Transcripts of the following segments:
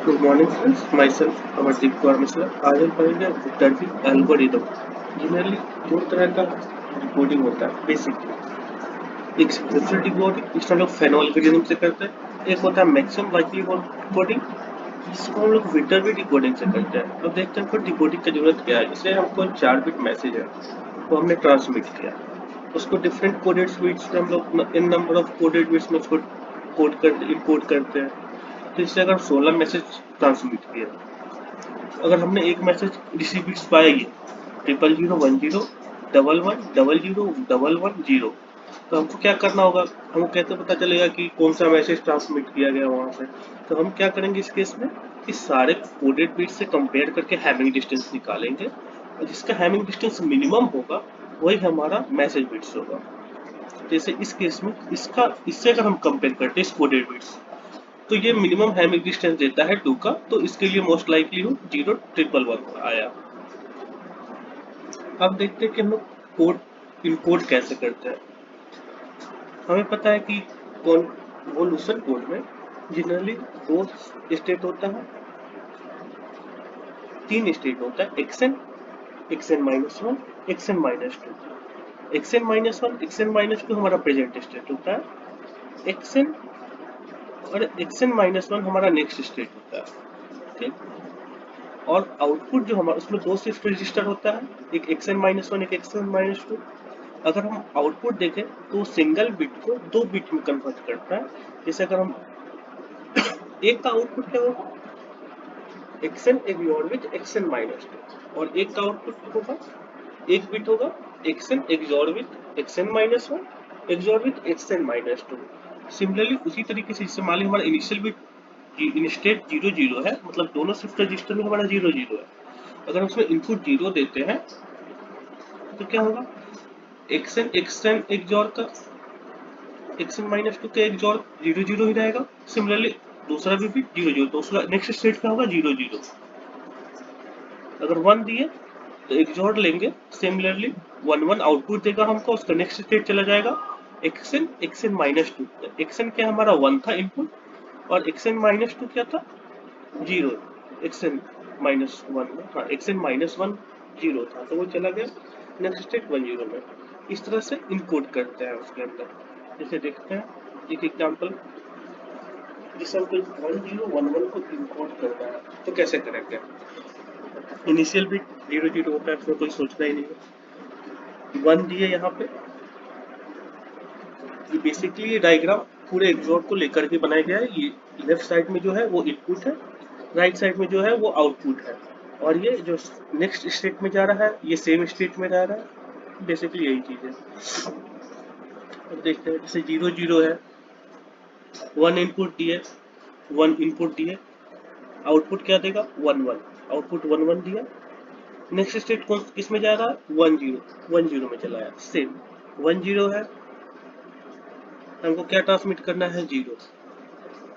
Good morning friends, my self Amardeep Kaur Mishra. आज हम पढ़ेंगे विक्टर्जी एल्गोरिदम। जनरली दो तरह का डिकोडिंग होता है बेसिकली। एक सिक्वेंशियल डिकोडिंग जिसको हम लोग फेनो एल्गोरिदम से करते हैं। एक होता है मैक्सिमम लाइक्लीहुड डिकोडिंग जिसको हम लोग विक्टर्जी डिकोडिंग से करते हैं। अब देखते हैं फिर डिकोडिंग की जरूरत क्या है। जैसे हमको 4 बिट मैसेज है वो हमने ट्रांसमिट किया, उसको डिफरेंट कोडेड बिट्स में हम लोग इन नंबर ऑफ कोडेड बिट्स में उसको कोड करते इनकोड करते हैं। तो इससे अगर 16 मैसेज ट्रांसमिट किए, अगर हमने एक मैसेज रिसीव बिट्स पाया ये 0010 11 00 11 0, तो हमको क्या करना होगा, हमको कैसे पता चलेगा कि कौन सा मैसेज ट्रांसमिट किया गया वहां से। तो हम क्या करेंगे इस केस में, इस सारे कोडेड बिट्स से कंपेयर करके हैमिंग डिस्टेंस निकालेंगे और जिसका हैमिंग डिस्टेंस मिनिमम होगा वही हमारा मैसेज बिट्स होगा। जैसे इस केस में इससे अगर हम कंपेयर करते हैं इस कोडेड बिट्स, तो ये मिनिमम हैमिंग डिस्टेंस देता है 2 का, तो इसके लिए मोस्ट लाइकली हो 0 1 1 1 आया। अब देखते हैं कि हम लोग कोड इनकोड कैसे करते हैं। हमें पता है कि कॉन्वोल्यूशन कोड में जनरली 2 स्टेट होता है, 3 स्टेट होता है, एक्सएन, एक्सएन-1, एक्सएन-2। एक्सएन-1, एक्सएन-2 हमारा प्रेजेंट स्टेट होता है, एक्सएन और एक्सएन-1 हमारा नेक्स्ट स्टेट होता है। ठीक। और आउटपुट जो हमारा उसमें 2 शिफ्ट रजिस्टर होता है, एक xn-1 एक xn-2। अगर हम आउटपुट देखें तो सिंगल बिट को 2 बिट में कन्वर्ट करता है। जैसे अगर हम एक का आउटपुट क्या होगा, xn XOR with xn-2, और एक का आउटपुट होगा, एक बिट होगा xn XOR with xn-1 XOR with xn-2। Similarly उसी तरीके से, जैसे मान ली हमारा इनिशियल बिट इंस्टेट 0 0 है, मतलब दोनों शिफ्ट रजिस्टर में हमारा 0 0 है। अगर उसमें इनपुट 0 देते हैं तो क्या होगा, xn xn XOR का xn-2 का XOR 0 0 ही रहेगा। सिमिलरली दूसरा भी बिट 0 0, तो उसका नेक्स्ट स्टेट क्या होगा 0 0। अगर 1 दिए तो XOR लेंगे, सिमिलरली 1 1 आउटपुट देगा हमको, उसका नेक्स्ट स्टेट चला जाएगा xn xn-2। xn क्या हमारा 1 था इनपुट और xn-2 क्या था 0। xn-1 हाँ xn-1 0 था, तो वो चला गया नेक्स्ट स्टेट 1 0 में। इस तरह से इनकोड करते हैं उसके अंदर। जैसे देखते हैं एक एग्जांपल, जिसे हमको 1 0 1 1 को इनकोड करना है तो कैसे करेंगे। इनिशियल बिट 0 0 होता है, इसमें कोई सोचना ही नहीं है। 1 दिए यहाँ पे, ये बेसिकली ये डायग्राम पूरे एग्जॉर को लेकर के बनाया गया है। ये लेफ्ट साइड में जो है वो इनपुट है, राइट साइड में जो है वो आउटपुट है, और ये जो नेक्स्ट स्टेट में जा रहा है ये सेम स्टेट में जा रहा है। बेसिकली यही चीज है। अब देखते हैं, जैसे 0 0 है, 1 इनपुट दिए, 1 इनपुट दिए, आउटपुट क्या देगा 1 1, आउटपुट 1 1 दिया। नेक्स्ट स्टेट कौन किस में जा रहा है 1 0, 1 0 में चला है। सेम 1 0 है, हमको क्या ट्रांसमिट करना है 0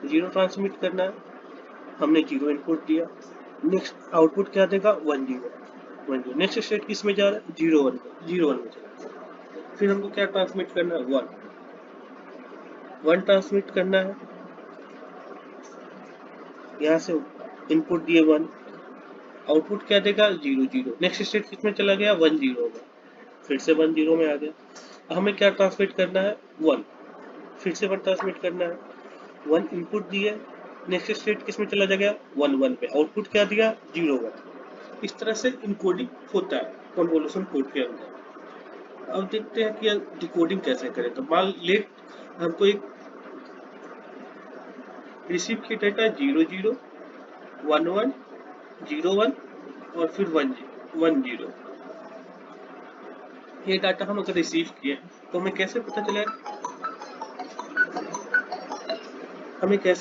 0 ट्रांसमिट करना है, हमने 0 इनपुट दिया। नेक्स्ट आउटपुट क्या देगा 1 0 1 0। नेक्स्ट स्टेट किस में जा रहा है 0 1 0 1 में चला। फिर हमको क्या ट्रांसमिट करना है 1 1 ट्रांसमिट करना है, यहाँ से इनपुट दिए 1, आउटपुट क्या देगा 0 0। नेक्स्ट स्टेट किस में चला गया 1 0 होगा, फिर से 1 0 में आ गया। हमें क्या ट्रांसमिट करना है 1, फिर से 1 ट्रांसमिट करना है। 1 इनपुट दिए, नेक्स्ट स्टेट किस में चला जाएगा 1 1 पे, आउटपुट क्या दिया 0 1। इस तरह से इनकोडिंग होता है कन्वोल्यूशन कोड के अंदर। अब देखते हैं कि डिकोडिंग कैसे करें। तो मान ले हमको एक रिसीव की डेटा 0 0 1 1 0 1 और फिर 1 0। ये डाटा हम अगर रिसीव किए तो हमें कैसे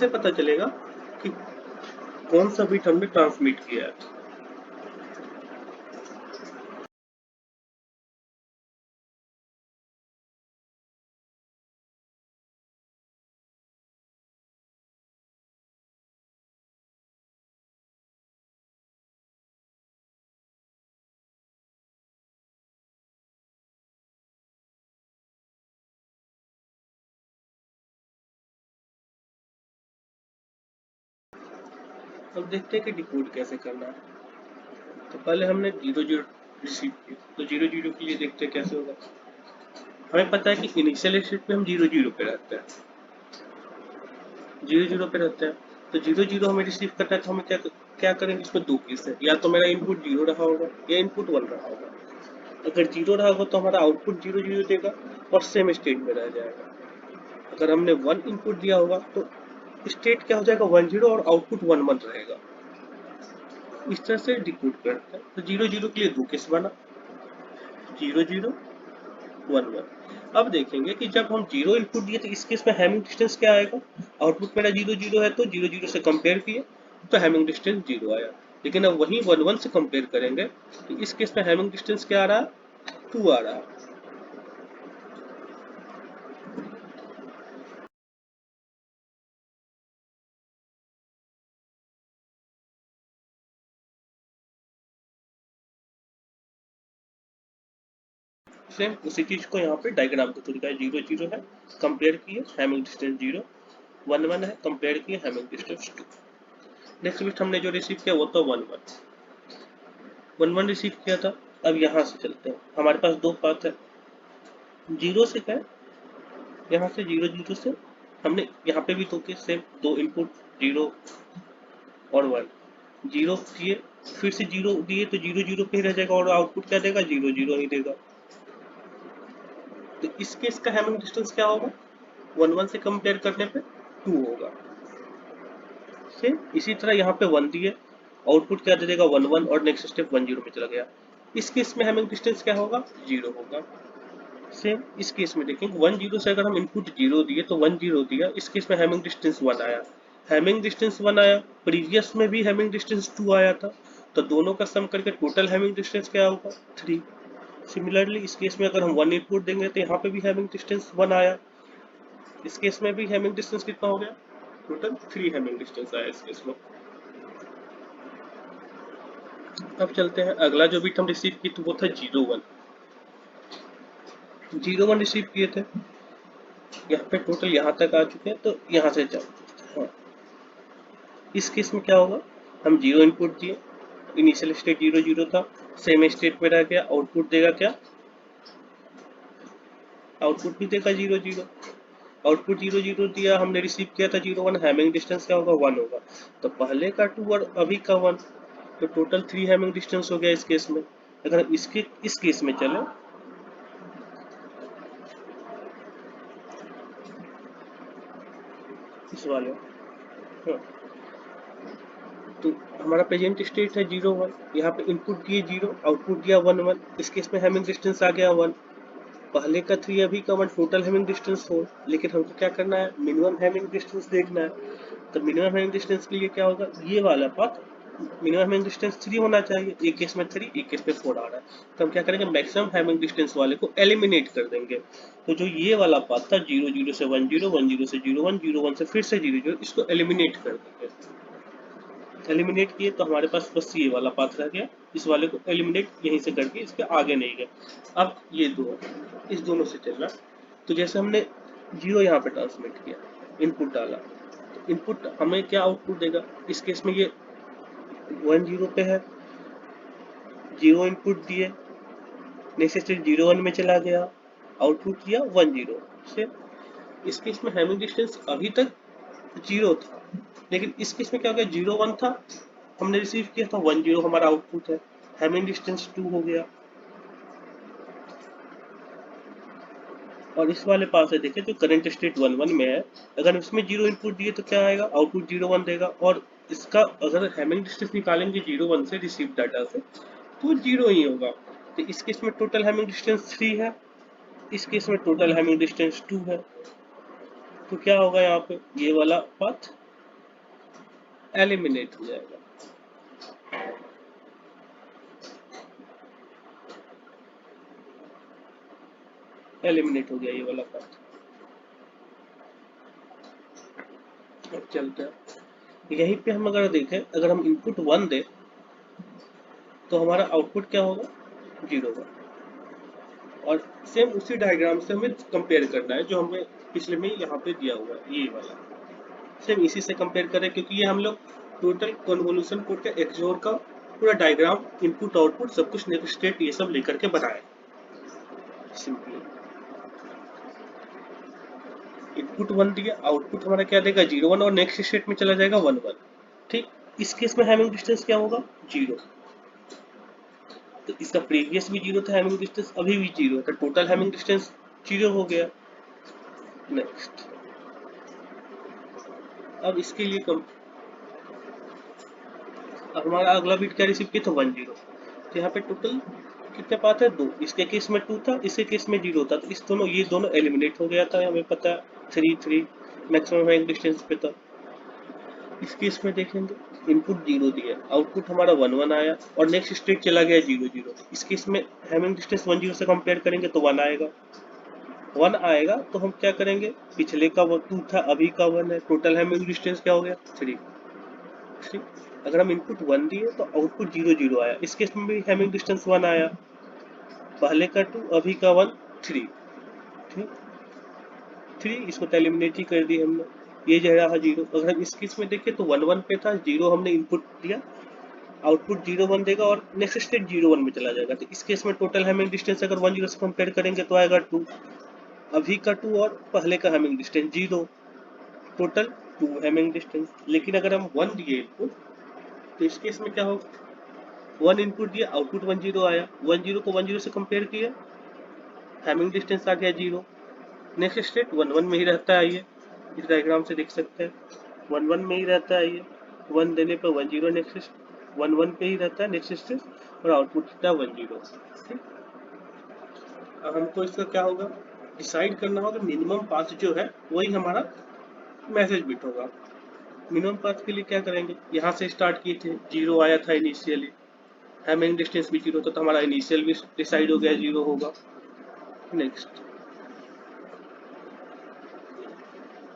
पता चलेगा कि कौन सा बिट हमने ट्रांसमिट किया है। अब देखते हैं कि डिकोड कैसे करना है। तो पहले हमने 0 0 रिसीव किया, तो 0 0 के लिए देखते हैं कैसे होगा। हमें पता है कि इनिशियल स्टेट में हम 0 0 पे रहते हैं, 0 0 पे रहते हैं। तो 0 0 हमें रिसीव करना है, तो हमें क्या क्या करेंगे, इसमें दो केस है, या तो मेरा इनपुट 0 रहा होगा या इनपुट 1 रहा होगा। अगर 0 रहा होगा तो हमारा आउटपुट 0 0 देगा और सेम स्टेट में रह जाएगा। अगर हमने 1 इनपुट दिया होगा तो स्टेट क्या हो जाएगा, 1 0 और आउटपुट 1 1 रहेगा। इस तरह से डिकोड करते हैं। तो 0 0 के लिए दो केस बना, 0 0 1 1। अब देखेंगे कि जब हम 0 इनपुट दिए तो इस केस में हैमिंग डिस्टेंस क्या आएगा। आउटपुट मेरा 0 0 है, तो 0 0 से कंपेयर किए तो हैमिंग डिस्टेंस 0 आया। लेकिन अब वही 1 1 से कंपेयर करेंगे तो इस केस में हैमिंग डिस्टेंस क्या आ रहा है, 2 आ रहा है। सेम उसी चीज को यहाँ पे डायग्राम के थ्रू दिखाया, 0 0 है कंपेयर किए हैमिंग डिस्टेंस 0, 1 1 है कंपेयर किए हैमिंग डिस्टेंस 2। नेक्स्ट बिट हमने जो रिसीव किया वो तो 1 1 रिसीव किया था। अब यहाँ से चलते हैं, हमारे पास दो पाथ है, 0 से क्या, यहाँ से 0 0 से हमने यहाँ पे भी दो केस सेम, दो इनपुट 0 और 1, 0 दिए फिर से 0 दिए तो 0 0 पे ही रह जाएगा और आउटपुट क्या देगा, 0 0 ही देगा। तो इस केस का हैमिंग डिस्टेंस क्या होगा, 1 1 से कंपेयर करने पे 2 होगा। सेम इसी तरह यहाँ पे 1 दिए, आउटपुट क्या दे देगा, 1 1 और नेक्स्ट स्टेप 1 0 में चला गया। इस केस में हैमिंग डिस्टेंस क्या होगा, 0 होगा। सेम इस केस में देखेंगे 1 0 से अगर हम इनपुट 0 दिए तो 1 0 दिया, इस केस में हैमिंग डिस्टेंस 1 आया, हैमिंग डिस्टेंस 1 आया, प्रीवियस में भी हैमिंग डिस्टेंस 2 आया था, तो दोनों का सम करके टोटल हैमिंग डिस्टेंस क्या होगा, 3। सिमिलरली इस केस में अगर हम 1 इनपुट देंगे तो यहाँ पे भी हैमिंग डिस्टेंस 1 आया, इस केस में भी हैमिंग डिस्टेंस कितना हो गया, टोटल 3 हैमिंग डिस्टेंस आया इस केस में। अब चलते हैं, अगला जो बिट हम रिसीव की तो वो था 0 1, 0 1 रिसीव किए थे, यहाँ पे टोटल यहाँ तक आ चुके हैं, तो यहाँ से जाओ। हाँ, इस केस में क्या होगा, हम 0 इनपुट दिए, इनिशियल स्टेट 0 0 था, सेम स्टेट में रह गया, आउटपुट देगा क्या, आउटपुट भी देगा 0 0, आउटपुट 0 0 दिया, हमने रिसीव किया था 0 1, हैमिंग डिस्टेंस क्या होगा, 1 होगा। तो पहले का 2 और अभी का 1, तो टोटल 3 हैमिंग डिस्टेंस हो गया इस केस में। अगर हम इस केस में चले, इस वाले, हाँ, तो हमारा प्रेजेंट स्टेट है 0 1, यहाँ पे इनपुट दिए 0, आउटपुट दिया 1 1, इस केस में हैमिंग डिस्टेंस आ गया 1, पहले का 3 अभी का 1, टोटल हैमिंग डिस्टेंस 4। लेकिन हमको क्या करना है, मिनिमम हैमिंग डिस्टेंस देखना है। तो मिनिमम हैमिंग डिस्टेंस के लिए क्या होगा, ये वाला पाथ मिनिमम हैमिंग डिस्टेंस 3 होना चाहिए, एक केस में 3, एक केस में 4 आ रहा है, तो हम क्या करेंगे, मैक्सिमम हैमिंग डिस्टेंस वाले को एलिमिनेट कर देंगे। तो जो ये वाला पाथ था 0 0 से 1 0, 1 0 से 0 1, 0 1 से फिर से 0 0, इसको एलिमिनेट कर देंगे। एलिमिनेट किए तो हमारे पास बस ये वाला पाथ रह गया, इस वाले को एलिमिनेट यहीं से करके इसके आगे नहीं गए। अब ये दो, इस दोनों से चलना, तो जैसे हमने 0 यहाँ पे ट्रांसमिट किया, इनपुट डाला, तो इनपुट हमें क्या आउटपुट देगा, इस केस में ये 1 0 पे है, 0 इनपुट दिए, नेक्स्ट स्टेज 0 1 में चला गया, आउटपुट दिया 1 0 से। इस केस में हैमिंग डिस्टेंस अभी तक 0 था, लेकिन इस केस में क्या हो गया, 0 1 था, हमने रिसीव किया था 1 0, हमारा आउटपुट है, हैमिंग डिस्टेंस 2 हो गया। और इस वाले पास है, देखें जो करंट स्टेट 1 1 में है, अगर इसमें 0 इनपुट दिए तो क्या आएगा, आउटपुट 0 1 देगा, और इसका अगर हैमिंग डिस्टेंस निकालेंगे 0 1 से रिसीव डाटा से तो 0 ही होगा। तो इस केस में टोटल हैमिंग डिस्टेंस 3 है, इस केस में टोटल हैमिंग डिस्टेंस 2 है, तो क्या होगा, यहाँ पे ये वाला पाथ एलिमिनेट हो जाएगा। एलिमिनेट हो गया ये वाला पाथ। अब चलते हैं, यहीं पे हम अगर देखें, अगर हम इनपुट 1 दे तो हमारा आउटपुट क्या होगा, 0 होगा। और सेम उसी डायग्राम से हमें कंपेयर करना है जो हमें पिछले में यहाँ पे दिया हुआ है, ये वाला सेम इसी से कंपेयर करें, क्योंकि ये हम लोग टोटल कन्वोल्यूशन कोड का एक्सोर का पूरा डायग्राम, इनपुट आउटपुट सब कुछ, नेक्स्ट स्टेट ये सब लेकर के बनाए सिंपली। इनपुट 1 दिया, आउटपुट हमारा क्या देगा 0 1 और नेक्स्ट स्टेट में चला जाएगा 1 1। ठीक, इस केस में हैमिंग डिस्टेंस क्या होगा 0। तो इसका प्रीवियस भी 0 था, हैमिंग डिस्टेंस अभी भी 0 है, तो टोटल हैमिंग डिस्टेंस 0 हो गया। नेक्स्ट, अब इसके लिए अब हमारा अगला बिट क्या रिसीव किया था 1 0। तो यहाँ पे टोटल कितने पाथ है 2, इसके केस में 2 था, इसके केस में 0 था, तो इस दोनों ये दोनों एलिमिनेट हो गया था, हमें पता है 3 3 मैक्सिमम हैमिंग डिस्टेंस पे था। इस केस में देखेंगे इनपुट 0 दिया, आउटपुट हमारा 1 1 आया और नेक्स्ट स्टेट चला गया 0 0। इस केस में हैमिंग डिस्टेंस 1 0 से कंपेयर करेंगे तो 1 आएगा, 1 आएगा तो हम क्या करेंगे, पिछले का 2 था, अभी का 1 है, टोटल हैमिंग डिस्टेंस क्या हो गया 3 3। अगर हम इनपुट 1 दिए तो आउटपुट 0 0 आया, इस केस में भी हैमिंग डिस्टेंस 1 आया, पहले का 2 अभी का 1 3 ठीक 3, इसको तो एलिमिनेट ही कर दी हमने, ये जो रहा 0। अगर हम इस केस में देखें तो 1 1 पे था, 0 हमने इनपुट दिया, आउटपुट 0 1 देगा और नेक्स्ट स्टेट 0 1 में चला जाएगा, तो इस केस में टोटल हैमिंग डिस्टेंस अगर 1 0 से कंपेयर करेंगे तो आएगा 2, अभी का 2 और पहले का Hamming distance 0, total 2 Hamming distance. लेकिन अगर हम 1 दिए इनपुट तो इस केस में क्या होगा, 1 इनपुट दिया, आउटपुट 1 0 आया, 1 0 को 1 0 से कंपेयर किया, हैमिंग डिस्टेंस आ गया 0, नेक्स्ट स्टेट 1 1 में ही रहता है, ये इस डायग्राम से देख सकते हैं 1 1 में ही रहता है, ये 1 देने पर 1 0 नेक्स्ट 1 1 पे ही रहता है नेक्स्ट स्टेट, और आउटपुट था 1 0। ठीक, अब हमको इसका क्या होगा डिसाइड करना होगा, मिनिमम पाथ जो है वही हमारा मैसेज बिट होगा। मिनिमम पाथ के लिए क्या करेंगे, यहाँ से स्टार्ट किए थे, 0 आया था इनिशियली, हैमिंग डिस्टेंस भी 0 था, तो हमारा इनिशियल भी डिसाइड हो गया 0 होगा। नेक्स्ट,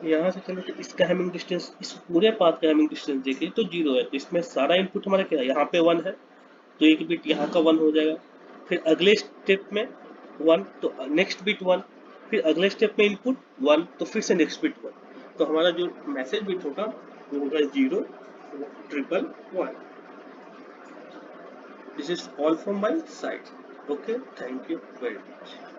यहाँ से चलो तो इसका हैमिंग डिस्टेंस, इस पूरे पाथ का हैमिंग डिस्टेंस देखिए तो 0 है, तो इसमें सारा इनपुट हमारा क्या है, यहाँ पे 1 है तो एक बिट यहाँ का 1 हो जाएगा, फिर अगले स्टेप में 1 तो नेक्स्ट बिट 1, फिर अगले स्टेप में इनपुट 1 तो फिर से नेक्स्ट बिट 1, तो हमारा जो मैसेज बिट होगा वो होगा 0 1 1 1। This is all from my side. Okay, thank you very much.